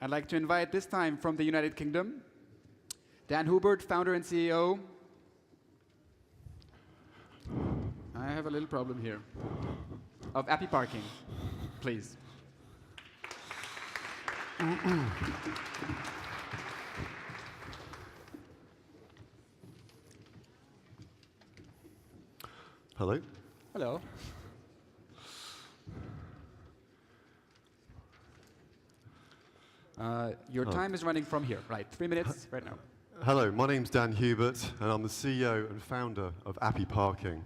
I'd like to invite this time from the United Kingdom, Dan Hubert, founder and CEO. I have a little problem here. Of AppyParking, please. Hello. Hello. Your time is running from here, right? 3 minutes right now. Hello, my name's Dan Hubert, and I'm the CEO and founder of AppyParking.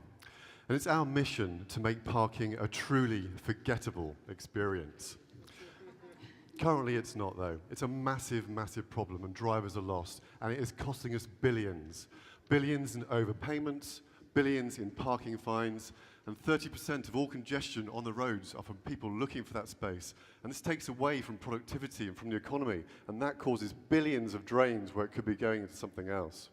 And it's our mission to make parking a truly forgettable experience. Currently it's not, though. It's a massive, massive problem, and drivers are lost, and it is costing us billions. Billions in overpayments, billions in parking fines, and 30% of all congestion on the roads are from people looking for that space. And this takes away from productivity and from the economy, and that causes billions of drains where it could be going into something else.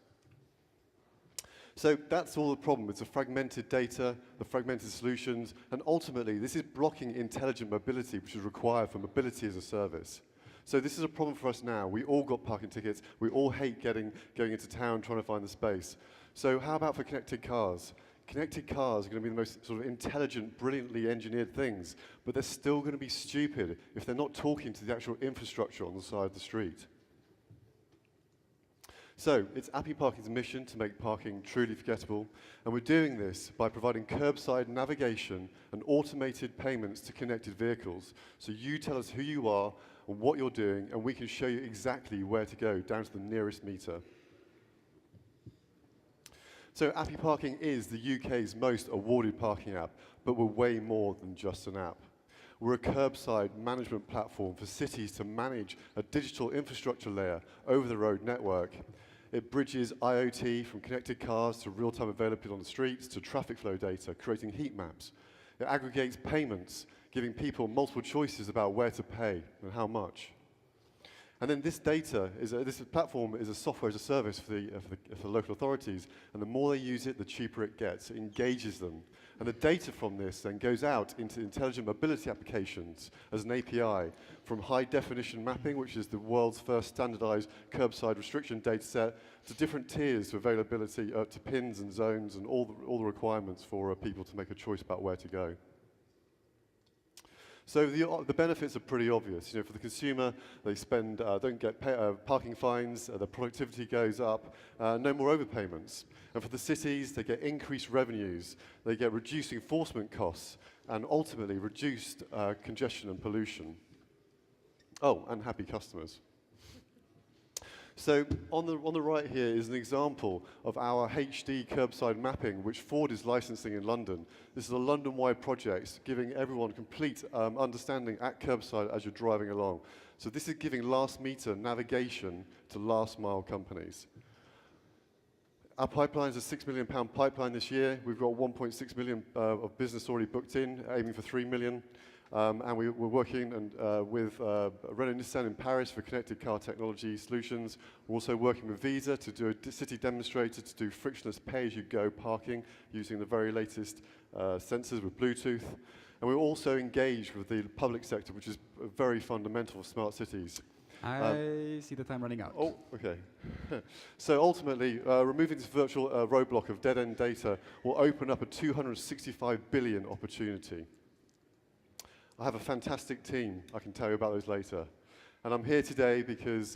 So that's all the problem. It's the fragmented data, the fragmented solutions, and ultimately this is blocking intelligent mobility, which is required for mobility as a service. So this is a problem for us now. We all got parking tickets. We all hate going into town trying to find the space. So how about for connected cars? Connected cars are going to be the most sort of intelligent, brilliantly engineered things, but they're still going to be stupid if they're not talking to the actual infrastructure on the side of the street. So it's AppyParking's mission to make parking truly forgettable, and we're doing this by providing curbside navigation and automated payments to connected vehicles. So you tell us who you are and what you're doing, and we can show you exactly where to go, down to the nearest meter. So AppyParking is the UK's most awarded parking app, but we're way more than just an app. We're a curbside management platform for cities to manage a digital infrastructure layer over the road network. It bridges IoT from connected cars to real-time availability on the streets to traffic flow data, creating heat maps. It aggregates payments, giving people multiple choices about where to pay and how much. And then this data, this platform is a software as a service for the local authorities, and the more they use it, the cheaper it gets. It engages them. And the data from this then goes out into intelligent mobility applications as an API, from high-definition mapping, which is the world's first standardized curbside restriction data set, to different tiers of availability, to pins and zones and all the requirements for people to make a choice about where to go. So the benefits are pretty obvious. You know, for the consumer, they don't get parking fines, their productivity goes up, no more overpayments. And for the cities, they get increased revenues, they get reduced enforcement costs, and ultimately reduced congestion and pollution. Oh, and happy customers. So on the right here is an example of our HD curbside mapping, which Ford is licensing in London. This is a London-wide project, giving everyone complete understanding at curbside as you're driving along. So this is giving last meter navigation to last mile companies. Our pipeline is a £6 million pipeline this year. We've got 1.6 million of business already booked in, aiming for 3 million. And we're working with Renault Nissan in Paris for connected car technology solutions. We're also working with Visa to do a city demonstrator to do frictionless pay-as-you-go parking using the very latest sensors with Bluetooth. And we're also engaged with the public sector, which is very fundamental for smart cities. I see the time running out. Oh, okay. So ultimately, removing this virtual roadblock of dead-end data will open up a 265 billion opportunity. I have a fantastic team. I can tell you about those later. And I'm here today because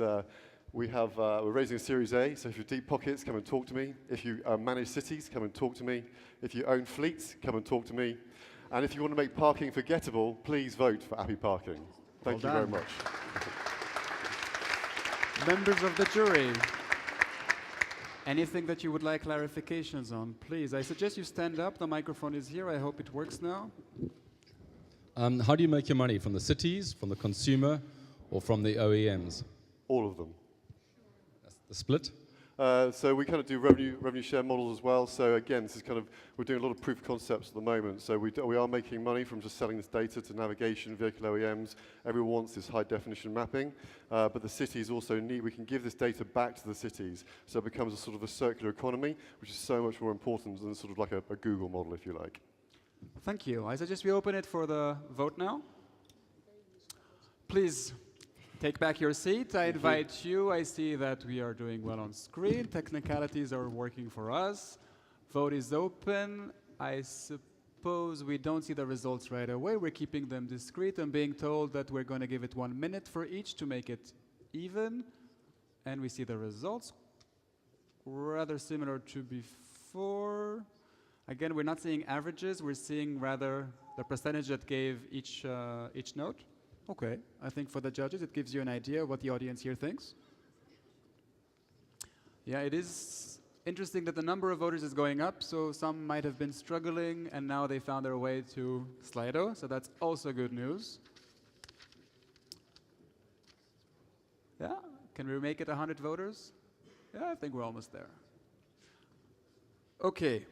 we're raising a Series A, so if you're deep pockets, come and talk to me. If you manage cities, come and talk to me. If you own fleets, come and talk to me. And if you want to make parking forgettable, please vote for AppyParking. Thank you very much. Members of the jury, anything that you would like clarifications on, please. I suggest you stand up. The microphone is here. I hope it works now. How do you make your money? From the cities, from the consumer, or from the OEMs? All of them. That's the split? So we kind of do revenue share models as well. So again, this is kind of, we're doing a lot of proof of concepts at the moment. So we are making money from just selling this data to navigation, vehicle OEMs. Everyone wants this high definition mapping, but the cities also need, we can give this data back to the cities. So it becomes a sort of a circular economy, which is so much more important than sort of like a Google model, if you like. Thank you. I suggest we open it for the vote now. Please Take back your seat. I invite you. I see that we are doing well on screen. Technicalities are working for us. Vote is open. I suppose we don't see the results right away. We're keeping them discreet. I'm being told that we're going to give it 1 minute for each to make it even. And we see the results. Rather similar to before. Again, we're not seeing averages. We're seeing rather the percentage that gave each note. Okay, I think for the judges, it gives you an idea of what the audience here thinks. Yeah, it is interesting that the number of voters is going up, so some might have been struggling, and now they found their way to Slido, so that's also good news. Yeah, can we make it 100 voters? Yeah, I think we're almost there. Okay.